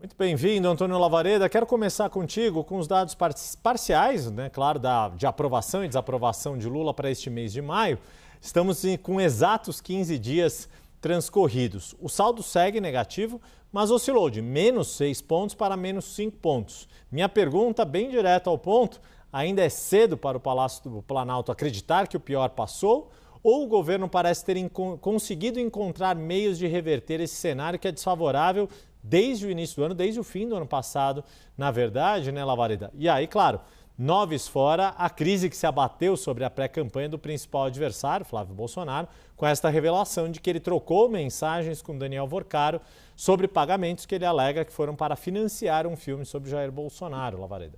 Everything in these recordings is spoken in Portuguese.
Muito bem-vindo, Antônio Lavareda. Quero começar contigo com os dados parciais, né, claro, de aprovação e desaprovação de Lula para este mês de maio. Estamos com exatos 15 dias transcorridos. O saldo segue negativo, mas oscilou de menos 6 pontos para menos 5 pontos. Minha pergunta, bem direta ao ponto, ainda é cedo para o Palácio do Planalto acreditar que o pior passou? Ou o governo parece ter conseguido encontrar meios de reverter esse cenário que é desfavorável desde o início do ano, desde o fim do ano passado, na verdade, né, Lavareda? E aí, claro, noves fora, a crise que se abateu sobre a pré-campanha do principal adversário, Flávio Bolsonaro, com esta revelação de que ele trocou mensagens com Daniel Worcaro sobre pagamentos que ele alega que foram para financiar um filme sobre Jair Bolsonaro, Lavareda.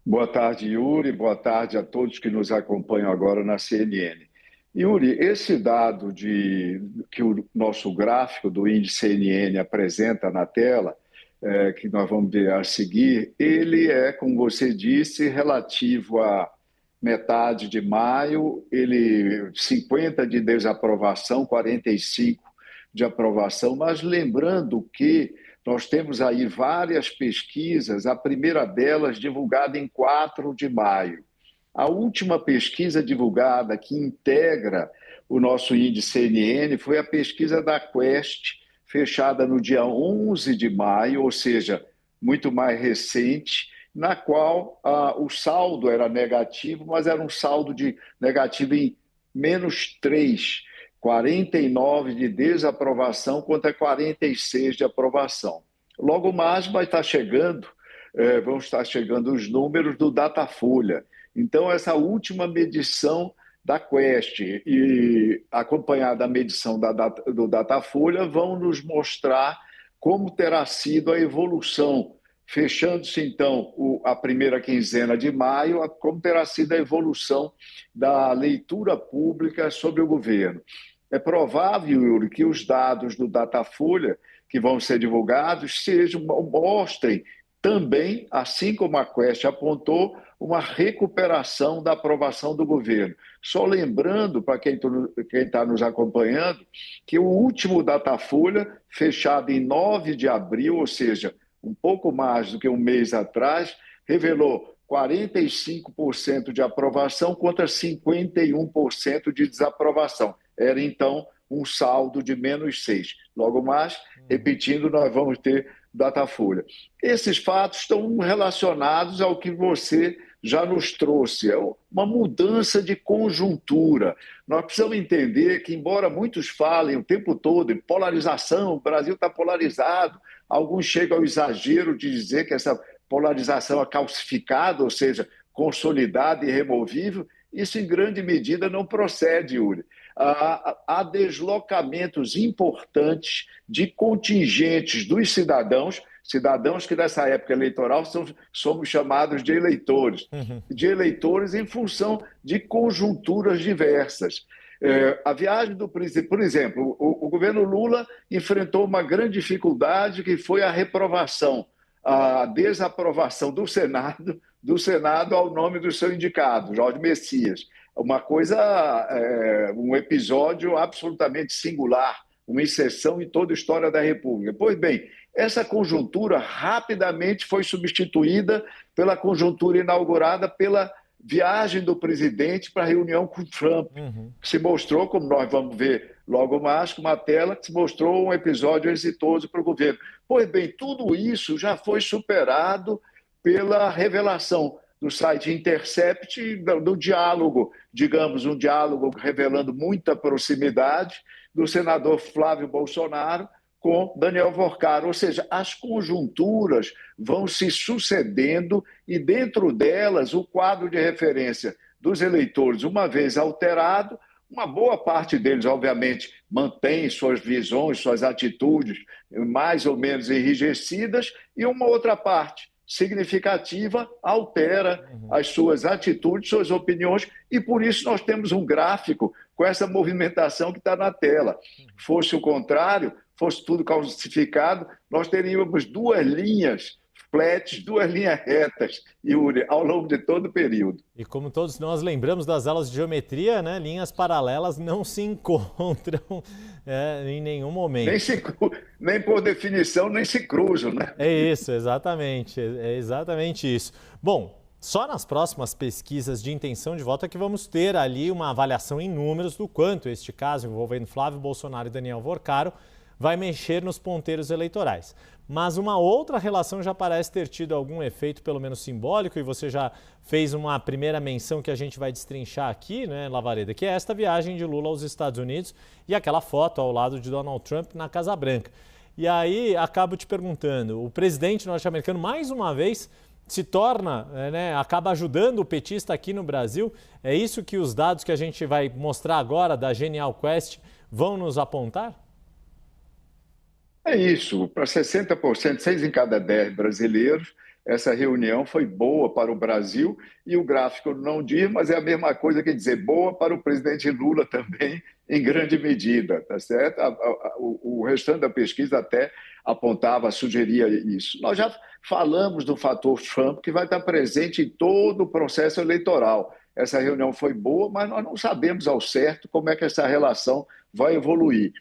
Boa tarde, Yuri. Boa tarde a todos que nos acompanham agora na CNN. Yuri, esse dado que o nosso gráfico do índice CNN apresenta na tela, que nós vamos ver a seguir, ele é, como você disse, relativo à metade de maio, 50 de desaprovação, 45 de aprovação, mas lembrando que nós temos aí várias pesquisas, a primeira delas divulgada em 4 de maio. A última pesquisa divulgada que integra o nosso índice CNN foi a pesquisa da Quest, fechada no dia 11 de maio, ou seja, muito mais recente, na qual o saldo era negativo, mas era um saldo negativo em menos 3, 49 de desaprovação contra 46 de aprovação. Logo mais vão estar chegando os números do Datafolha. Então, essa última medição da Quest e acompanhada da medição do Datafolha vão nos mostrar como terá sido a evolução, fechando-se então a primeira quinzena de maio, como terá sido a evolução da leitura pública sobre o governo. É provável, Yuri, que os dados do Datafolha que vão ser divulgados mostrem também, assim como a Quest apontou, uma recuperação da aprovação do governo. Só lembrando, para quem está nos acompanhando, que o último Datafolha, fechado em 9 de abril, ou seja, um pouco mais do que um mês atrás, revelou 45% de aprovação contra 51% de desaprovação. Era, então, um saldo de menos 6. Logo mais, repetindo, nós vamos ter Datafolha. Esses fatos estão relacionados ao que você já nos trouxe, é uma mudança de conjuntura. Nós precisamos entender que, embora muitos falem o tempo todo em polarização, o Brasil está polarizado, alguns chegam ao exagero de dizer que essa polarização é calcificada, ou seja, consolidada e irremovível, isso em grande medida não procede, Yuri. Há deslocamentos importantes de contingentes dos cidadãos que nessa época eleitoral somos chamados de eleitores, em função de conjunturas diversas. A viagem do príncipe, por exemplo, o governo Lula enfrentou uma grande dificuldade que foi a reprovação, a desaprovação do Senado ao nome do seu indicado, Jorge Messias. Um episódio absolutamente singular, uma exceção em toda a história da República. Pois bem, essa conjuntura rapidamente foi substituída pela conjuntura inaugurada pela viagem do presidente para a reunião com Trump, que se mostrou, como nós vamos ver logo mais, com uma tela, que se mostrou um episódio exitoso para o governo. Pois bem, tudo isso já foi superado pela revelação do site Intercept, do diálogo, digamos, um diálogo revelando muita proximidade do senador Flávio Bolsonaro com Daniel Worcaro, ou seja, as conjunturas vão se sucedendo e dentro delas o quadro de referência dos eleitores, uma vez alterado, uma boa parte deles, obviamente, mantém suas visões, suas atitudes mais ou menos enrijecidas e uma outra parte significativa altera as suas atitudes, suas opiniões, e por isso nós temos um gráfico com essa movimentação que está na tela. Fosse o contrário, fosse tudo calcificado, nós teríamos duas linhas flats, duas linhas retas, Yuri, ao longo de todo o período. E como todos nós lembramos das aulas de geometria, né, linhas paralelas não se encontram em nenhum momento. Nem por definição, nem se cruzam, né? É isso, exatamente. É exatamente isso. Bom, só nas próximas pesquisas de intenção de voto é que vamos ter ali uma avaliação em números do quanto este caso envolvendo Flávio Bolsonaro e Daniel Vorcaro vai mexer nos ponteiros eleitorais. Mas uma outra relação já parece ter tido algum efeito, pelo menos simbólico, e você já fez uma primeira menção que a gente vai destrinchar aqui, né, Lavareda, que é esta viagem de Lula aos Estados Unidos e aquela foto ao lado de Donald Trump na Casa Branca. E aí, acabo te perguntando, o presidente norte-americano, mais uma vez, se torna, acaba ajudando o petista aqui no Brasil. É isso que os dados que a gente vai mostrar agora da Genial Quest vão nos apontar? É isso, para 60%, 6 em cada 10 brasileiros, essa reunião foi boa para o Brasil e o gráfico não diz, mas é a mesma coisa que dizer boa para o presidente Lula também, em grande medida, tá certo? O restante da pesquisa até apontava, sugeria isso. Nós já falamos do fator Trump, que vai estar presente em todo o processo eleitoral. Essa reunião foi boa, mas nós não sabemos ao certo como é que essa relação vai evoluir.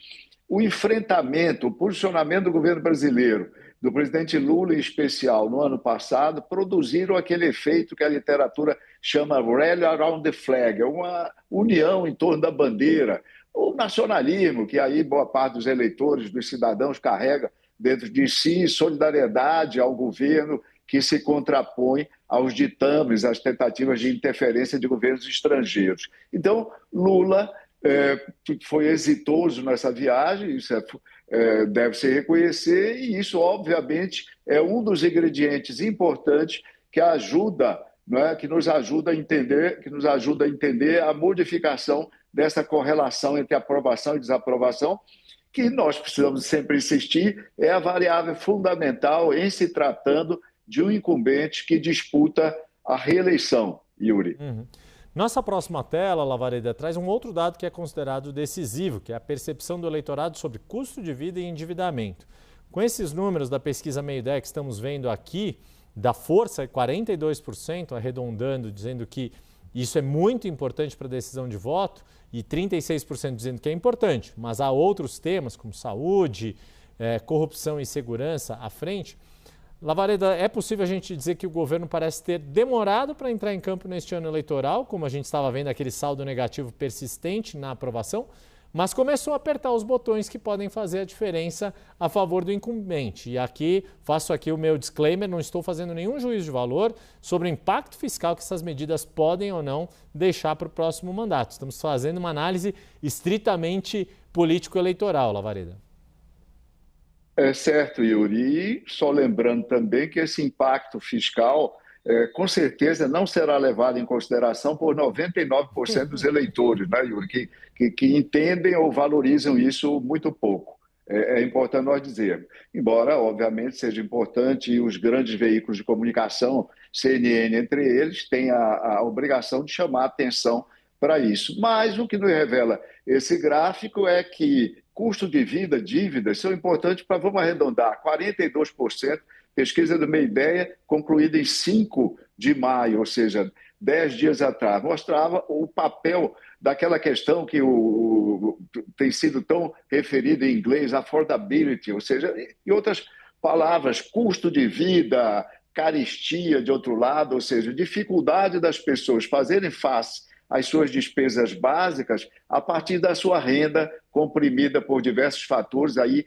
O enfrentamento, o posicionamento do governo brasileiro, do presidente Lula em especial, no ano passado, produziram aquele efeito que a literatura chama rally around the flag, uma união em torno da bandeira, o nacionalismo, que aí boa parte dos eleitores, dos cidadãos, carrega dentro de si, solidariedade ao governo que se contrapõe aos ditames, às tentativas de interferência de governos estrangeiros. Então, Lula foi exitoso nessa viagem, isso deve-se reconhecer, e isso, obviamente, é um dos ingredientes importantes que ajuda, que nos ajuda a entender a modificação dessa correlação entre aprovação e desaprovação, que nós precisamos sempre insistir, é a variável fundamental em se tratando de um incumbente que disputa a reeleição, Yuri. Uhum. Nossa próxima tela, Lavareda, traz um outro dado que é considerado decisivo, que é a percepção do eleitorado sobre custo de vida e endividamento. Com esses números da pesquisa Meio-Ideia que estamos vendo aqui, da força, 42%, arredondando, dizendo que isso é muito importante para a decisão de voto, e 36% dizendo que é importante, mas há outros temas como saúde, corrupção e segurança à frente. Lavareda, é possível a gente dizer que o governo parece ter demorado para entrar em campo neste ano eleitoral, como a gente estava vendo aquele saldo negativo persistente na aprovação, mas começou a apertar os botões que podem fazer a diferença a favor do incumbente. E aqui, faço aqui o meu disclaimer, não estou fazendo nenhum juízo de valor sobre o impacto fiscal que essas medidas podem ou não deixar para o próximo mandato. Estamos fazendo uma análise estritamente político-eleitoral, Lavareda. É certo, Yuri. E só lembrando também que esse impacto fiscal, com certeza, não será levado em consideração por 99% dos eleitores, né, Yuri, que entendem ou valorizam isso muito pouco. É importante nós dizermos. Embora, obviamente, seja importante e os grandes veículos de comunicação, CNN entre eles, tenham a obrigação de chamar a atenção para isso. Mas o que nos revela esse gráfico é que custo de vida, dívidas, são importantes para, vamos arredondar, 42%, pesquisa do Meio-Ideia, concluída em 5 de maio, ou seja, 10 dias atrás, mostrava o papel daquela questão que tem sido tão referida em inglês, affordability, ou seja, em outras palavras, custo de vida, carestia de outro lado, ou seja, dificuldade das pessoas fazerem face às suas despesas básicas a partir da sua renda comprimida por diversos fatores, aí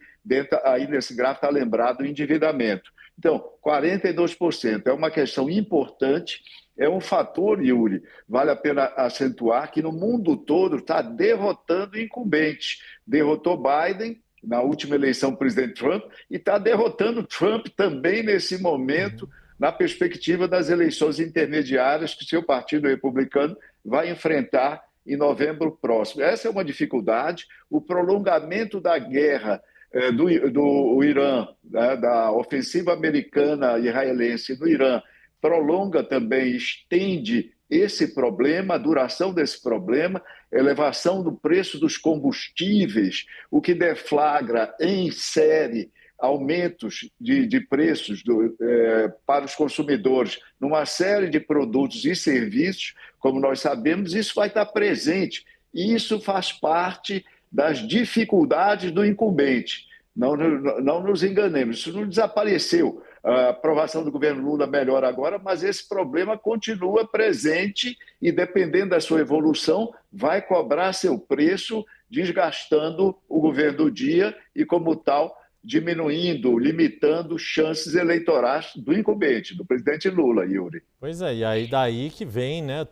nesse gráfico está lembrado o endividamento. Então, 42% é uma questão importante, é um fator, Yuri, vale a pena acentuar, que no mundo todo está derrotando incumbentes. Derrotou Biden na última eleição, o presidente Trump, e está derrotando Trump também nesse momento, na perspectiva das eleições intermediárias que seu partido republicano vai enfrentar em novembro próximo. Essa é uma dificuldade. O prolongamento da guerra do Irã, né, da ofensiva americana e israelense no Irã, prolonga também, estende esse problema, a duração desse problema, elevação do preço dos combustíveis, o que deflagra em série aumentos de preços para os consumidores numa série de produtos e serviços, como nós sabemos, isso vai estar presente. E isso faz parte das dificuldades do incumbente. Não nos enganemos, isso não desapareceu. A aprovação do governo Lula melhora agora, mas esse problema continua presente e, dependendo da sua evolução, vai cobrar seu preço, desgastando o governo do dia e, como tal, diminuindo, limitando chances eleitorais do incumbente, do presidente Lula, Yuri. Pois é, e aí daí que vem, né,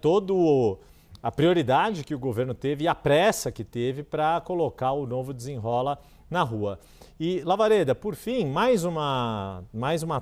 a prioridade que o governo teve e a pressa que teve para colocar o novo Desenrola na rua. E, Lavareda, por fim, mais uma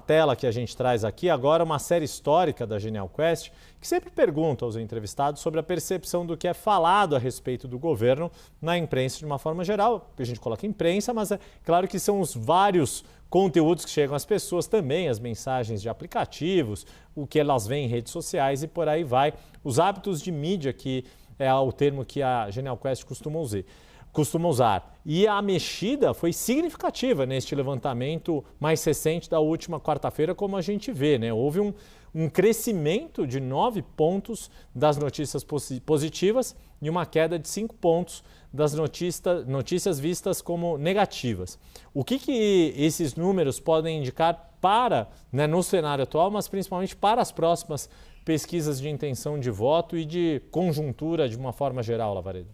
tela que a gente traz aqui, agora uma série histórica da Genial Quest, que sempre pergunta aos entrevistados sobre a percepção do que é falado a respeito do governo na imprensa de uma forma geral. A gente coloca imprensa, mas é claro que são os vários conteúdos que chegam às pessoas também, as mensagens de aplicativos, o que elas veem em redes sociais e por aí vai. Os hábitos de mídia, que é o termo que a Genial Quest costuma usar. E a mexida foi significativa neste levantamento mais recente da última quarta-feira, como a gente vê, né? Houve um crescimento de 9 pontos das notícias positivas e uma queda de 5 pontos das notícias vistas como negativas. O que esses números podem indicar para, né, no cenário atual, mas principalmente para as próximas pesquisas de intenção de voto e de conjuntura de uma forma geral, Lavareda?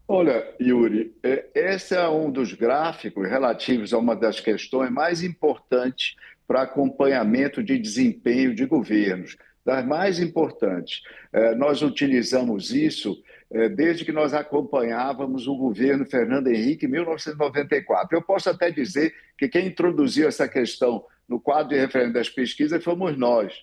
Olha, Yuri, esse é um dos gráficos relativos a uma das questões mais importantes para acompanhamento de desempenho de governos, das mais importantes. Nós utilizamos isso desde que nós acompanhávamos o governo Fernando Henrique em 1994. Eu posso até dizer que quem introduziu essa questão no quadro de referência das pesquisas fomos nós,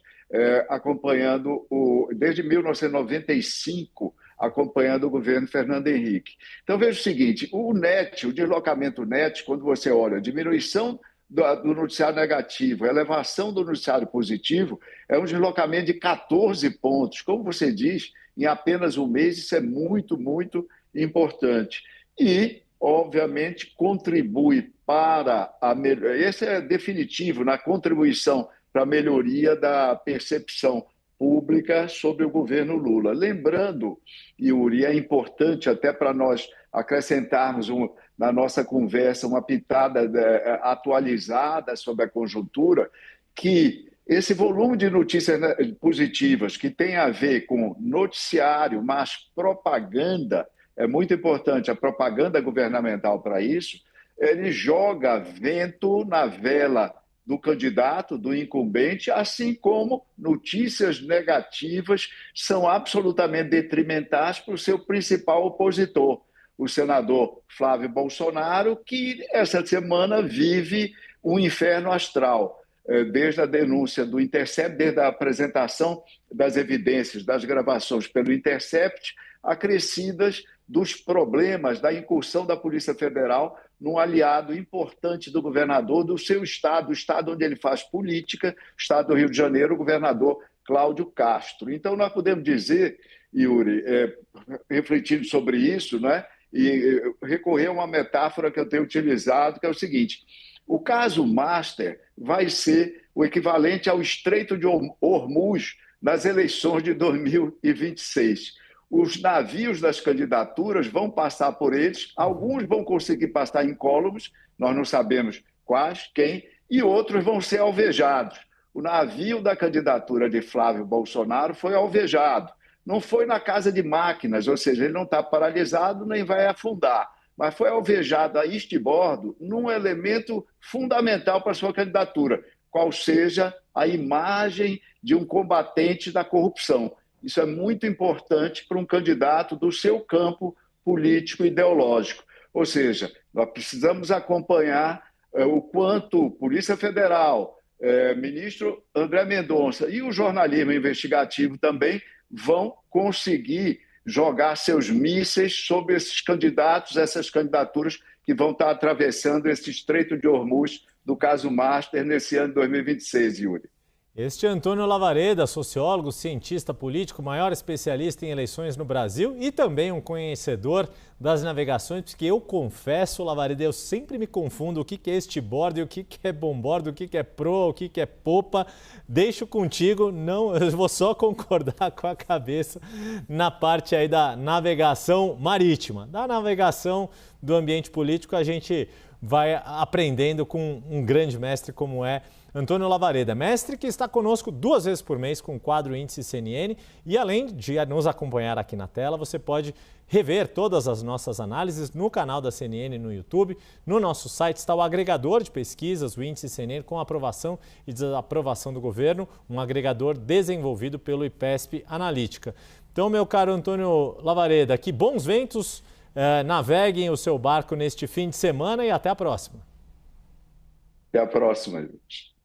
acompanhando desde 1995, acompanhando o governo Fernando Henrique. Então, veja o seguinte, o deslocamento net, quando você olha a diminuição do noticiário negativo, a elevação do noticiário positivo, é um deslocamento de 14 pontos. Como você diz, em apenas um mês, isso é muito, muito importante. E, obviamente, contribui para a melhoria. Esse é definitivo na contribuição para a melhoria da percepção pública sobre o governo Lula. Lembrando, Yuri, é importante até para nós acrescentarmos na nossa conversa uma pitada atualizada sobre a conjuntura, que esse volume de notícias positivas que tem a ver com noticiário, mas propaganda, é muito importante a propaganda governamental para isso, ele joga vento na vela do candidato, do incumbente, assim como notícias negativas são absolutamente detrimentais para o seu principal opositor, o senador Flávio Bolsonaro, que essa semana vive um inferno astral, desde a denúncia do Intercept, desde a apresentação das evidências, das gravações pelo Intercept, acrescidas dos problemas da incursão da Polícia Federal num aliado importante do governador do seu estado, o estado onde ele faz política, o estado do Rio de Janeiro, o governador Cláudio Castro. Então, nós podemos dizer, Yuri, refletindo sobre isso, né, e recorrer a uma metáfora que eu tenho utilizado, que é o seguinte: o caso Master vai ser o equivalente ao Estreito de Hormuz nas eleições de 2026. Os navios das candidaturas vão passar por eles, alguns vão conseguir passar incólumes, nós não sabemos quais, quem, e outros vão ser alvejados. O navio da candidatura de Flávio Bolsonaro foi alvejado. Não foi na casa de máquinas, ou seja, ele não está paralisado nem vai afundar, mas foi alvejado a bordo num elemento fundamental para a sua candidatura, qual seja a imagem de um combatente da corrupção. Isso é muito importante para um candidato do seu campo político ideológico. Ou seja, nós precisamos acompanhar o quanto Polícia Federal, ministro André Mendonça e o jornalismo investigativo também vão conseguir jogar seus mísseis sobre esses candidatos, essas candidaturas que vão estar atravessando esse Estreito de Hormuz do caso Master nesse ano de 2026, Yuri. Este é Antônio Lavareda, sociólogo, cientista político, maior especialista em eleições no Brasil e também um conhecedor das navegações, porque eu confesso, Lavareda, eu sempre me confundo o que é este bordo, o que é bombordo, o que é proa, o que é popa. Deixo contigo, não, eu vou só concordar com a cabeça na parte aí da navegação marítima. Da navegação do ambiente político a gente vai aprendendo com um grande mestre como é Antônio Lavareda, mestre que está conosco 2 vezes por mês com o quadro Índice CNN e além de nos acompanhar aqui na tela, você pode rever todas as nossas análises no canal da CNN no YouTube. No nosso site está o agregador de pesquisas, o Índice CNN, com aprovação e desaprovação do governo, um agregador desenvolvido pelo IPESP Analítica. Então, meu caro Antônio Lavareda, que bons ventos, naveguem o seu barco neste fim de semana e até a próxima. Até a próxima, gente.